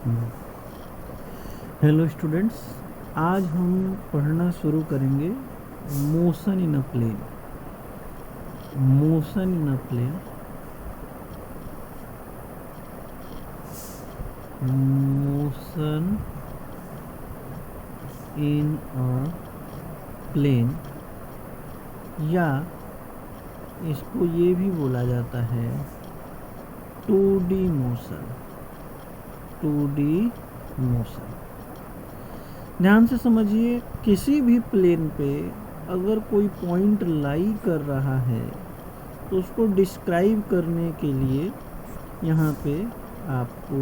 Hello students, आज हम पढ़ना शुरू करेंगे motion in a plane. Motion in a plane, motion in a plane, या इसको ये भी बोला जाता है 2D मोशन। 2D मोशन, ध्यान से समझिए। किसी भी प्लेन पे अगर कोई पॉइंट लाई कर रहा है तो उसको डिस्क्राइब करने के लिए यहाँ पे आपको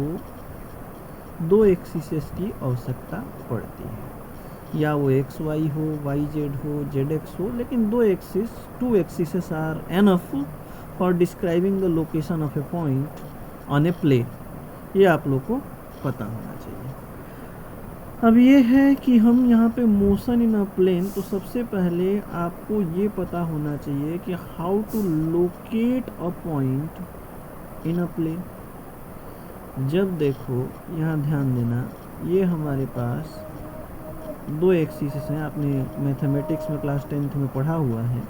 दो एक्सिस की आवश्यकता पड़ती है, या वो एक्स वाई हो, वाई जेड हो, जेड एक्स हो, लेकिन two axis are enough for describing the location of a point on a plane. ये आप लोग को पता होना चाहिए। अब ये है कि हम यहाँ पे मोशन इन अ प्लेन, तो सबसे पहले आपको ये पता होना चाहिए कि how to locate a point in a plane. जब देखो यहाँ ध्यान देना, ये हमारे पास दो एक्सिस हैं, आपने मैथमेटिक्स में क्लास 10th में पढ़ा हुआ है।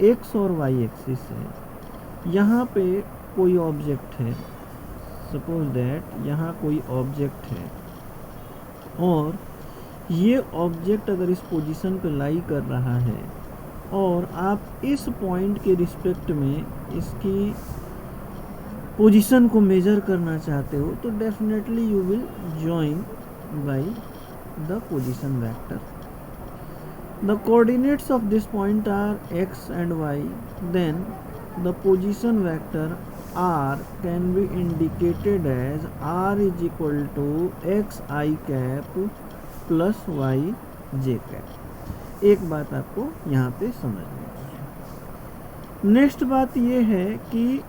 एक्स और वाई एक्सिस है। यहाँ पे कोई ऑब्जेक्ट है, सपोज दैट यहाँ कोई ऑब्जेक्ट है, और ये ऑब्जेक्ट अगर इस पोजीशन पे लाई कर रहा है और आप इस पॉइंट के रिस्पेक्ट में इसकी पोजीशन को मेजर करना चाहते हो, तो definitely you will join by the position vector. The coordinates of this point are X and Y, then the position vector r can be indicated as r is equal to x I cap plus Y J cap. एक बात आपको यहाँ पे समझनी है। Next बात ये है कि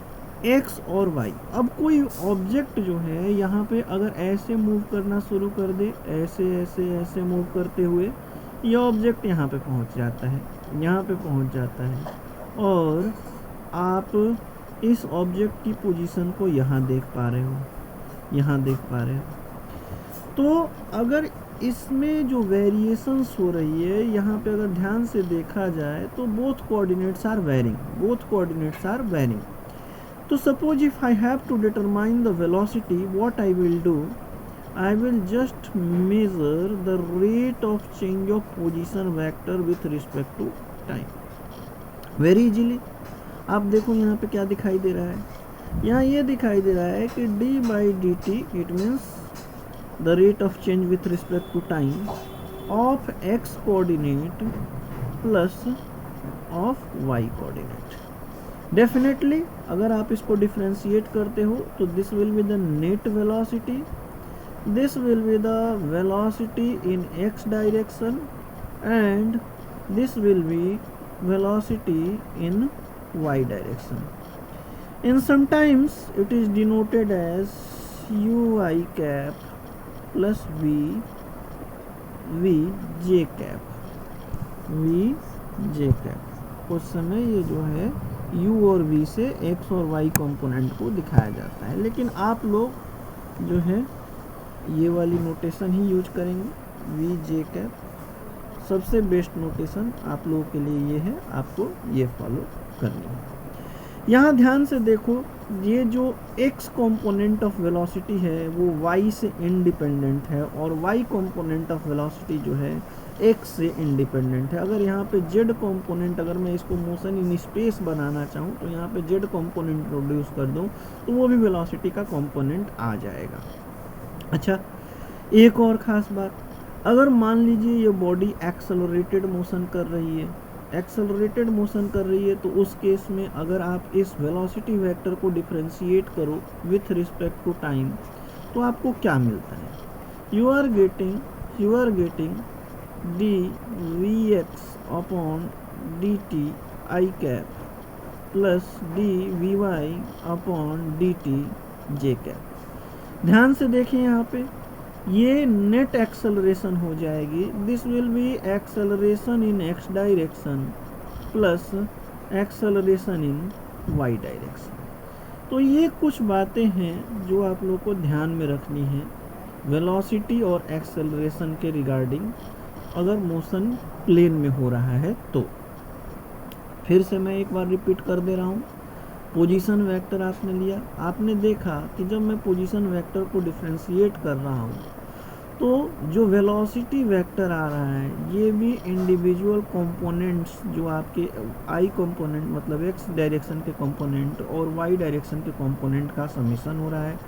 x और y, अब कोई ऑब्जेक्ट जो है यहाँ पे अगर ऐसे मूव करना शुरू कर दे, ऐसे ऐसे ऐसे मूव करते हुए ये ऑब्जेक्ट यहाँ पे पहुँच जाता है, यहाँ पे पहुँच जाता है, और आप इस ऑब्जेक्ट की पोजीशन को यहाँ देख पा रहे हो, यहाँ देख पा रहे हो। तो अगर इसमें जो वेरिएशंस हो रही है, यहाँ पे अगर ध्यान से देखा जाए तो both coordinates are varying, both coordinates are varying. तो suppose if I have to determine the velocity, what I will do, I will just measure the rate of change of position vector with respect to time. Very easily आप देखो यहाँ पे क्या दिखाई दे रहा है, यहाँ ये दिखाई दे रहा है कि d by D T, it means the rate of change with respect to time of x coordinate plus of y coordinate. Definitely अगर आप इसको डिफ्रेंशिएट करते हो तो this will be the net velocity, this will be the velocity in x direction, and this will be velocity in y direction. In sometimes it is denoted as ui cap plus v j cap, v j cap। उस समय ये जो है u और v से x और y component को दिखाया जाता है, लेकिन आप लोग जो है ये वाली नोटेशन ही यूज करेंगे, v j cap। सबसे बेस्ट नोटेशन आप लोगों के लिए ये है, आपको ये फॉलो करनी है। यहाँ ध्यान से देखो, ये जो x कंपोनेंट ऑफ वेलोसिटी है वो y से इंडिपेंडेंट है, और y कंपोनेंट ऑफ वेलोसिटी जो है x से इंडिपेंडेंट है। अगर यहाँ पे z कंपोनेंट, अगर मैं इसको मोशन इन स्पेस बनाना चाहूँ तो यहाँ पे z कंपोनेंट इंट्रोड्यूस कर दूँ तो वो भी वेलोसिटी का कंपोनेंट आ जाएगा। अच्छा, एक और ख़ास बात, अगर मान लीजिए ये बॉडी एक्सेलरेटेड मोशन कर रही है, एक्सेलरेटेड मोशन कर रही है, तो उस केस में अगर आप इस वेलोसिटी वेक्टर को डिफरेंशिएट करो विथ रिस्पेक्ट टू टाइम तो आपको क्या मिलता है? You are getting D V X upon D T I cap plus D V Y upon D T J cap. ध्यान से देखिए यहाँ पे ये नेट एक्सेलरेशन हो जाएगी, this will be acceleration in X direction plus acceleration in Y direction. तो ये कुछ बातें हैं जो आप लोग को ध्यान में रखनी है वेलोसिटी और एक्सेलरेशन के रिगार्डिंग अगर मोशन प्लेन में हो रहा है तो। फिर से मैं एक बार रिपीट कर दे रहा हूँ। पोजीशन वेक्टर आपने लिया, आपने देखा कि जब मैं पोजीशन वेक्टर को डिफ्रेंशिएट कर रहा हूँ तो जो वेलोसिटी वेक्टर आ रहा है ये भी इंडिविजुअल कंपोनेंट्स जो आपके आई कंपोनेंट मतलब एक्स डायरेक्शन के कंपोनेंट और वाई डायरेक्शन के कंपोनेंट का समेशन हो रहा है।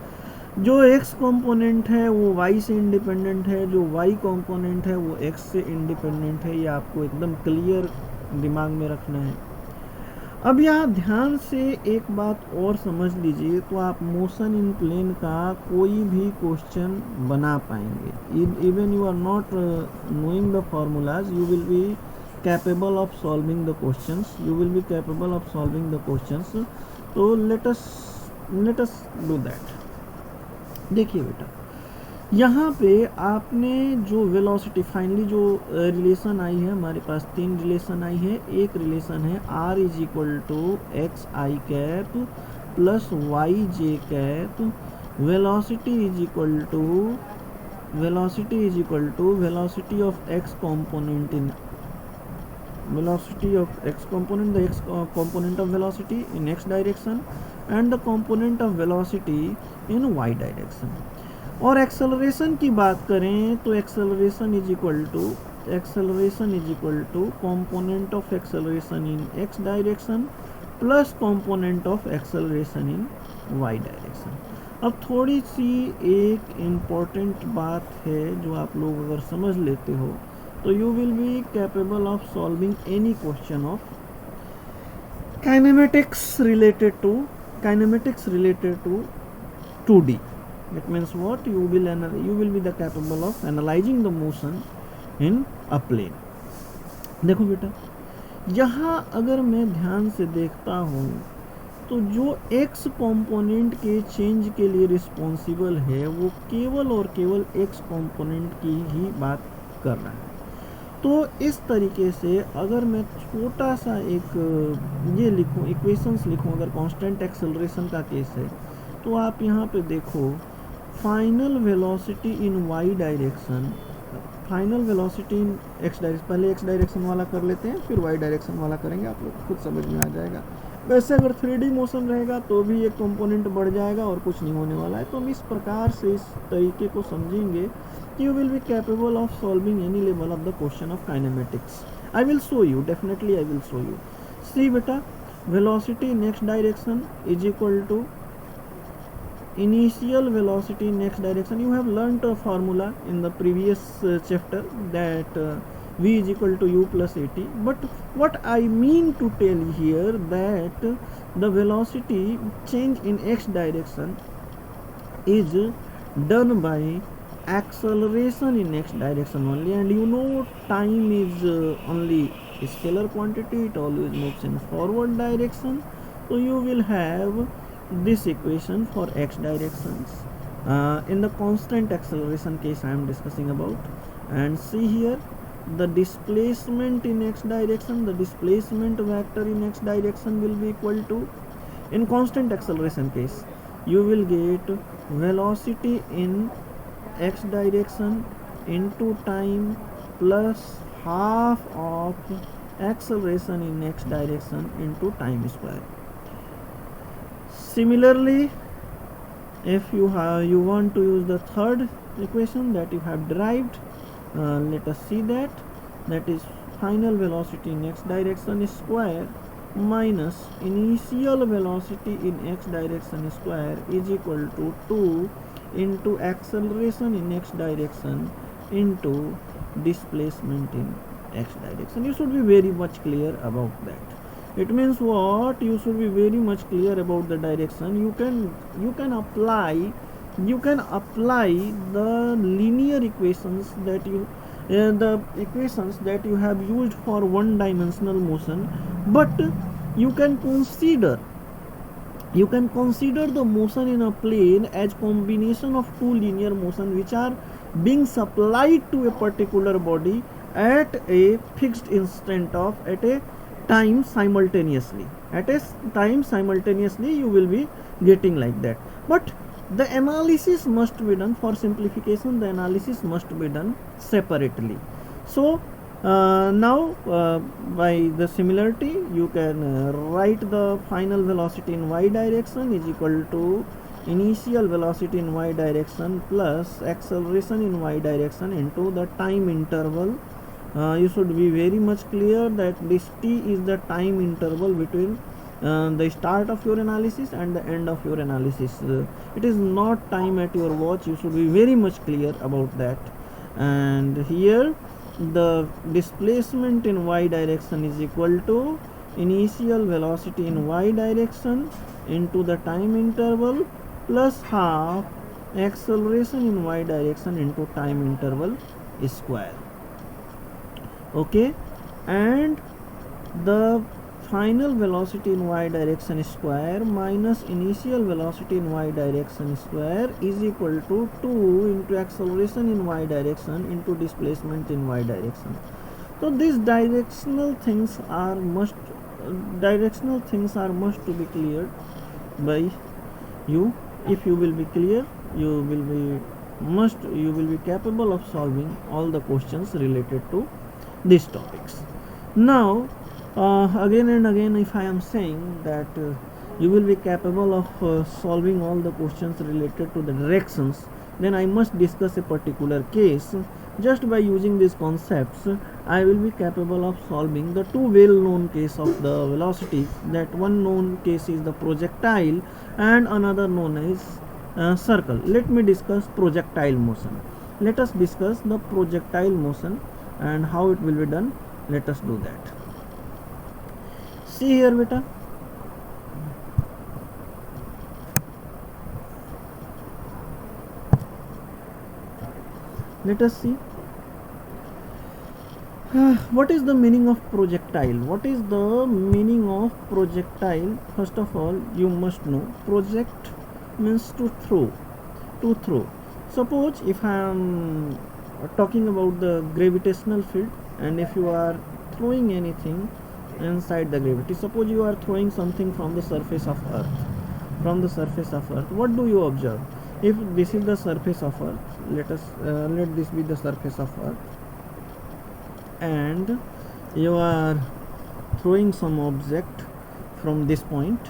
जो एक्स कंपोनेंट है वो वाई से इंडिपेंडेंट है, जो वाई कंपोनेंट है वो एक्स से इंडिपेंडेंट है। ये आपको एकदम क्लियर दिमाग में रखना है। अब यहाँ ध्यान से एक बात और समझ लीजिए तो आप मोशन इन प्लेन का कोई भी क्वेश्चन बना पाएंगे। Even you are not knowing the formulas, you will be capable of solving the questions, you will be capable of solving the questions. तो लेट अस डू दैट। देखिए बेटा, यहाँ पे आपने जो वेलोसिटी फाइनली जो रिलेशन आई है, हमारे पास 3 रिलेशन आई है। एक रिलेशन है r is equal to X I cap plus Y J cap, velocity is equal to velocity of X component in velocity of x component, the x component of velocity in x direction and the component of velocity in y direction। और acceleration की बात करें तो acceleration is equal to component of acceleration in x direction plus component of acceleration in y direction. अब थोड़ी सी एक important बात है जो आप लोग अगर समझ लेते हो तो you will be capable of solving any question of kinematics related to 2D। It means what? You will be the capable of analyzing the motion in a plane। देखो बेटा, यहाँ अगर मैं ध्यान से देखता हूँ तो जो x कंपोनेंट के चेंज के लिए रिस्पॉन्सिबल है वो केवल और केवल x कंपोनेंट की ही बात कर रहा है। तो इस तरीके से अगर मैं छोटा सा एक ये लिखूं, इक्वेशंस लिखूं, अगर कांस्टेंट एक्सेलरेशन का केस है तो आप यहाँ पे देखो final velocity in Y direction, final velocity in X direction, पहले एक्स डायरेक्शन वाला कर लेते हैं फिर वाई डायरेक्शन वाला करेंगे, आप लोग खुद समझ में आ जाएगा। वैसे अगर 3D मोशन रहेगा तो भी एक कंपोनेंट बढ़ जाएगा और कुछ नहीं होने वाला है। तो हम इस प्रकार से इस तरीके को समझेंगे you will be capable of solving any level of the question of kinematics। I will show you, definitely I will show you। See beta, velocity in x direction is equal to initial velocity in x direction। You have learnt a formula in the previous chapter that v is equal to u plus at। But what I mean to tell here that the velocity change in x direction is done by acceleration in x direction only, and you know time is only a scalar quantity, it always moves in forward direction। So you will have this equation for x directions in the constant acceleration case I am discussing about। And see here the displacement in x direction, the displacement vector in x direction will be equal to, in constant acceleration case you will get velocity in x direction into time plus half of acceleration in x direction into time square। Similarly, if you want to use the third equation that you have derived, let us see that is final velocity in x direction square minus initial velocity in x direction square is equal to 2 into acceleration in x direction into displacement in x direction। You should be very much clear about that। It means what? You should be very much clear about the direction। You can apply the linear equations that you the equations that you have used for one dimensional motion, but you can consider the motion in a plane as combination of two linear motion which are being supplied to a particular body at a fixed instant of at a time simultaneously you will be getting like that। But the analysis must be done, for simplification the analysis must be done separately. So now by the similarity you can write the final velocity in y direction is equal to initial velocity in y direction plus acceleration in y direction into the time interval. You should be very much clear that this t is the time interval between the start of your analysis and the end of your analysis. It is not time at your watch, you should be very much clear about that. And here the displacement in y direction is equal to initial velocity in y direction into the time interval plus half acceleration in y direction into time interval square. Okay, and the final velocity in y direction square minus initial velocity in y direction square is equal to 2 into acceleration in y direction into displacement in y direction. So these directional things are must to be cleared by you. If you will be clear, you will be capable of solving all the questions related to these topics. Now again and again, if I am saying that you will be capable of solving all the questions related to the directions, then I must discuss a particular case. Just by using these concepts, I will be capable of solving the two well-known case of the velocity. That one known case is the projectile and another known as circle. Let me discuss projectile motion. Let us discuss the projectile motion and how it will be done. Let us do that. See here beta, let us see what is the meaning of projectile. What is the meaning of projectile? First of all, you must know project means to throw. Suppose if I am talking about the gravitational field, and if you are throwing anything inside the gravity, suppose you are throwing something from the surface of earth, what do you observe? If this is the surface of earth, let this be the surface of earth, and you are throwing some object from this point.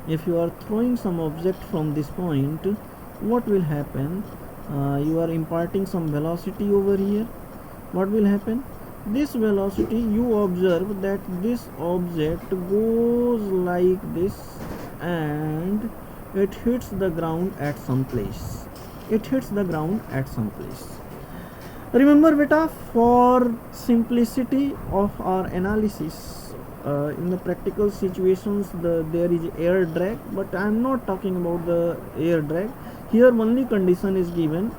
If you are throwing some object from this point, what will happen? You are imparting some velocity over here. What will happen? This velocity, you observe that this object goes like this and it hits the ground at some place. Remember beta, for simplicity of our analysis, in the practical situations there is air drag, but I am not talking about the air drag. Here only condition is given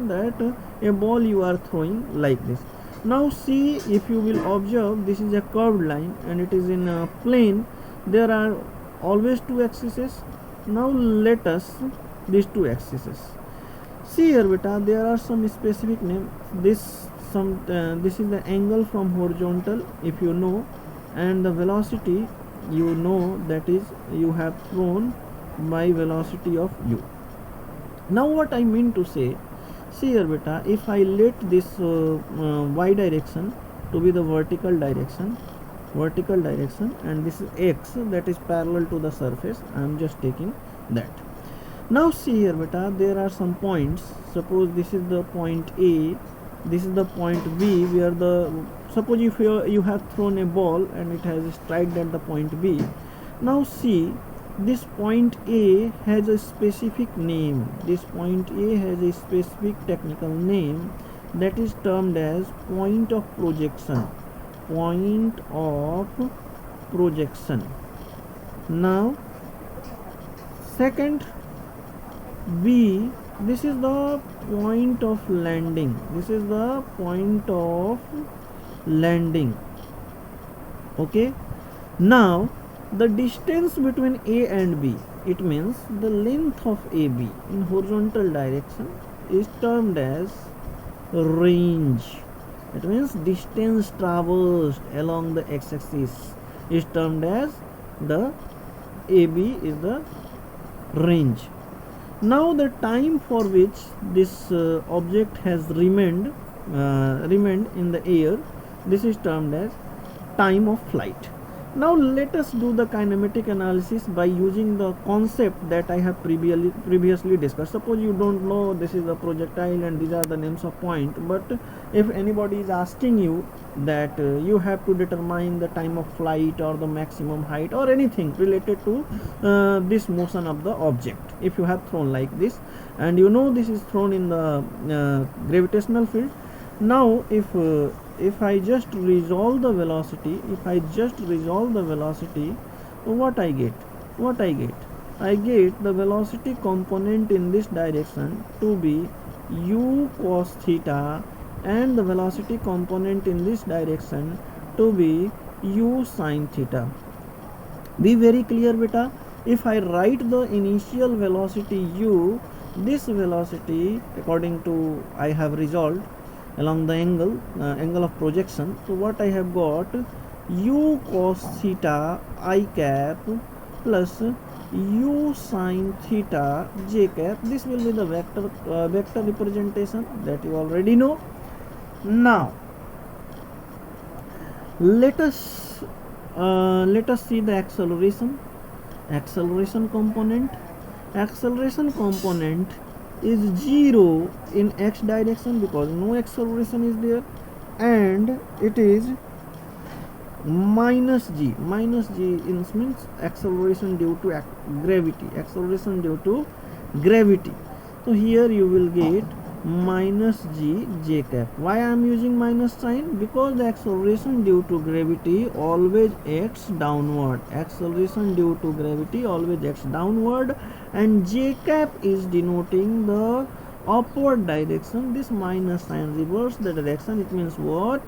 that a ball you are throwing like this. Now see, if you will observe, this is a curved line and it is in a plane. There are always two axes. Now let us these two axes. See here beta, there are some specific name. This is the angle from horizontal, if you know, and the velocity you know, that is you have thrown by velocity of u. Now what I mean to say, see here beta, if I let this y direction to be the vertical direction, and this is x, that is parallel to the surface, I am just taking that. Now see here beta, there are some points. Suppose this is the point A, this is the point B, where suppose if you have thrown a ball and it has struck at the point B. Now see, this point A has a specific name. This point A has a specific technical name that is termed as point of projection. Now second B, this is the point of landing. Okay. Now the distance between A and B, it means the length of AB in horizontal direction, is termed as range. It means distance traversed along the x-axis is termed as the AB is the range. Now the time for which this object has remained in the air, this is termed as time of flight. Now let us do the kinematic analysis by using the concept that I have previously discussed. Suppose you don't know this is a projectile and these are the names of point, but if anybody is asking you that you have to determine the time of flight or the maximum height or anything related to this motion of the object, if you have thrown like this and you know this is thrown in the gravitational field. Now if I just resolve the velocity, what I get? I get the velocity component in this direction to be u cos theta and the velocity component in this direction to be u sin theta. Be very clear beta. If I write the initial velocity u, this velocity according to I have resolved along the angle of projection, so what I have got, u cos theta I cap plus u sin theta j cap. This will be the vector representation that you already know. Now let us see the acceleration component. Acceleration component is 0 in x direction because no acceleration is there, and it is minus g means acceleration due to gravity. So here you will get minus g j cap. Why I am using minus sign? Because the acceleration due to gravity always acts downward. And j cap is denoting the upward direction. This minus sign reverse the direction. It means what?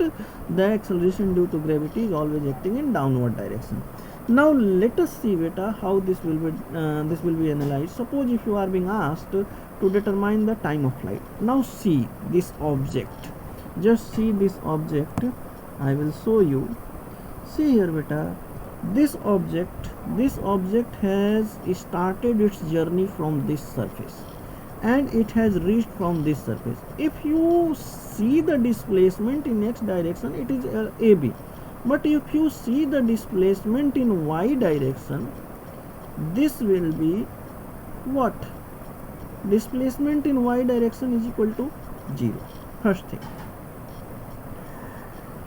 The acceleration due to gravity is always acting in downward direction. Now let us see beta how this will be analyzed. Suppose if you are being asked to determine the time of flight. Now see this object. Just see this object. I will show you. See here beta. This object has started its journey from this surface and it has reached from this surface. If you see the displacement in x direction, it is AB. But if you see the displacement in y direction, this will be what? Displacement in y direction is equal to 0. First thing,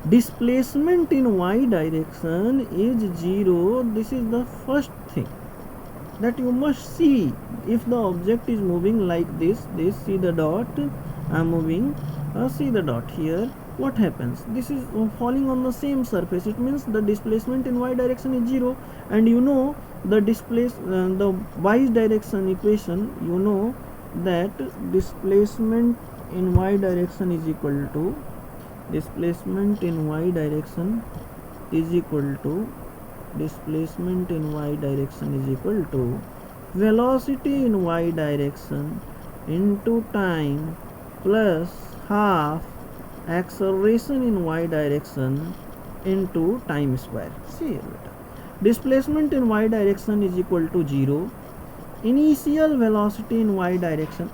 displacement in y direction is 0. This is the first thing that you must see. If the object is moving like this, see the dot, I am moving, see the dot here, what happens? This is falling on the same surface. It means the displacement in y direction is 0, and you know the the y direction equation, you know that displacement in y direction is equal to displacement in y direction is equal to velocity in y direction into time plus half acceleration in y direction into time square. See here beta. Displacement in y direction is equal to 0. Initial velocity in y direction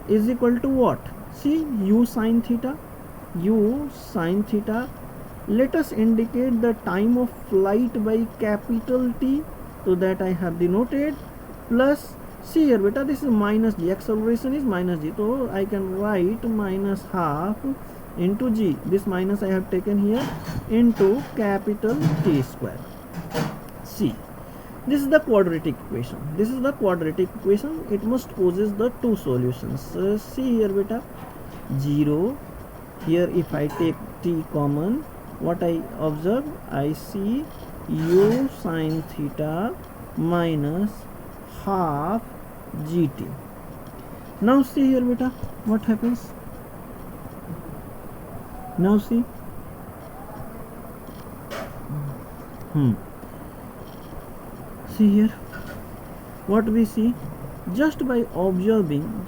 is equal to what? See, u sin theta. Let us indicate the time of flight by capital T, so that I have denoted, plus, see here beta, this is minus g, acceleration is minus g, so I can write minus half into g, this minus I have taken here, into capital T square. See, this is the quadratic equation. It must possess the two solutions. See here beta, 0. Here if I take t common, what I observe? I see u sin theta minus half gt. Now see here beta, what happens? Now see. See here, what we see? Just by observing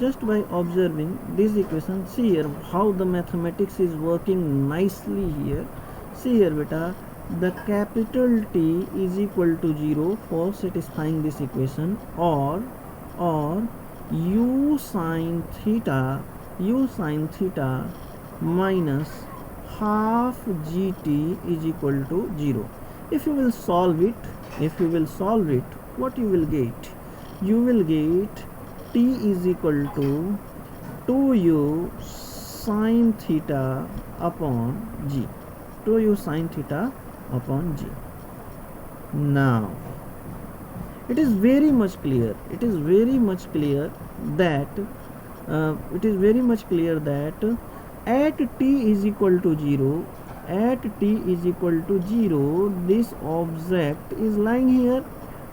this equation, see here how the mathematics is working nicely here. See here beta, the capital T is equal to 0 for satisfying this equation, or u sine theta minus half gt is equal to 0. If you will solve it, what you will get? You will get T is equal to 2u sine theta upon g. 2u sine theta upon g. Now it is very much clear that at t is equal to 0, this object is lying here,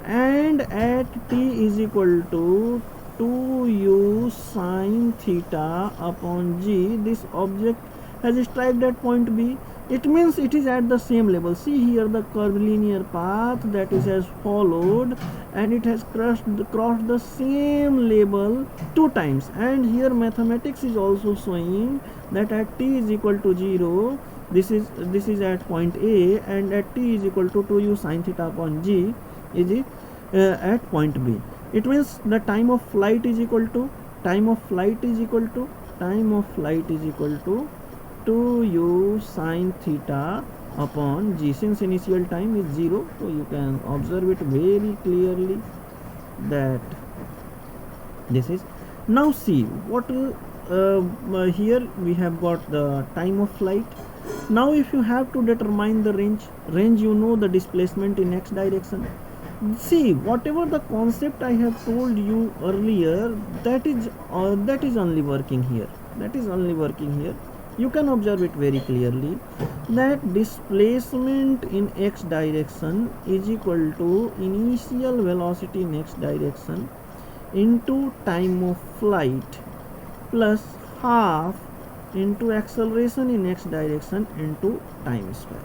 and at t is equal to 2u sine theta upon g, this object has struck at point B. It means it is at the same level. See here the curvilinear path that is has followed, and it has crossed the same level 2 times. And here mathematics is also showing that at t is equal to 0, this is at point A, and at t is equal to 2u sine theta upon g is at point B. It means the time of flight is equal to 2u sine theta upon g. Since initial time is 0, so you can observe it very clearly that this is. Now see what here we have got the time of flight. Now if you have to determine the range, you know the displacement in x direction. See, whatever the concept I have told you earlier, that is only working here. You can observe it very clearly that displacement in x direction is equal to initial velocity in x direction into time of flight plus half into acceleration in x direction into time square.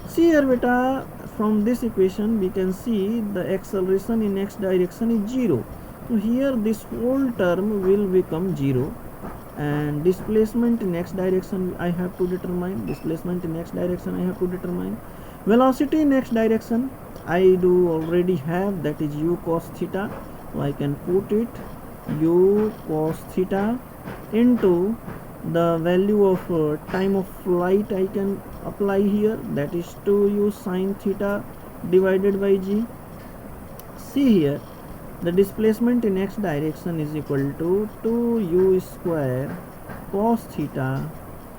See here beta, from this equation we can see the acceleration in x direction is 0. So here this whole term will become 0, and displacement in x direction I have to determine. Velocity in x direction I do already have, that is u cos theta. So I can put it u cos theta into the value of time of flight I can apply here, that is 2u sine theta divided by g. See here the displacement in x direction is equal to 2u square cos theta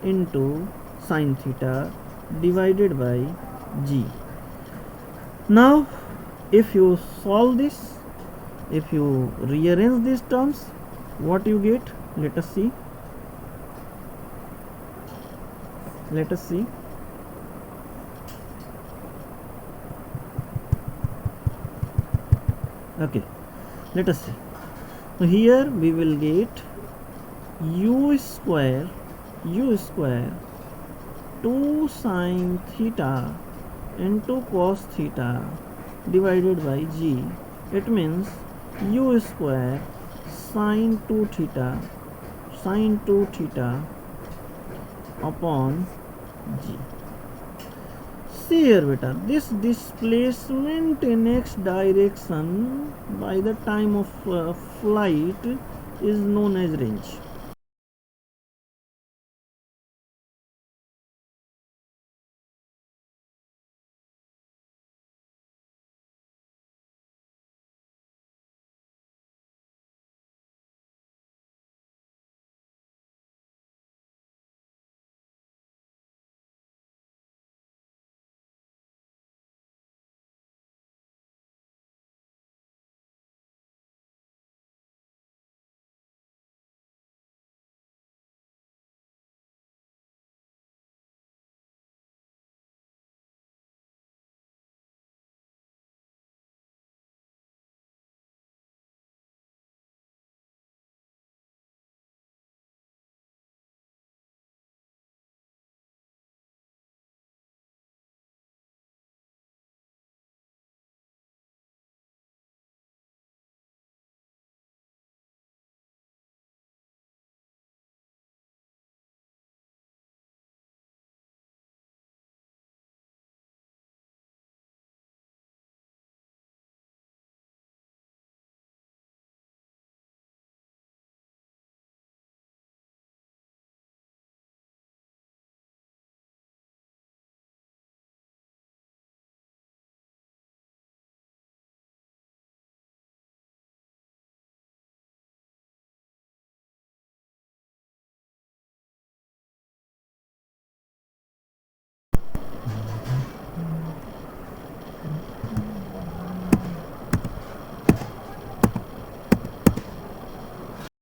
into sine theta divided by g. Now if you solve this, if you rearrange these terms, what you get? Let us see. Okay, let us see. So here we will get u square 2 sine theta into cos theta divided by g. It means u square sine 2 theta upon g. See here beta, this displacement in x direction by the time of flight is known as range.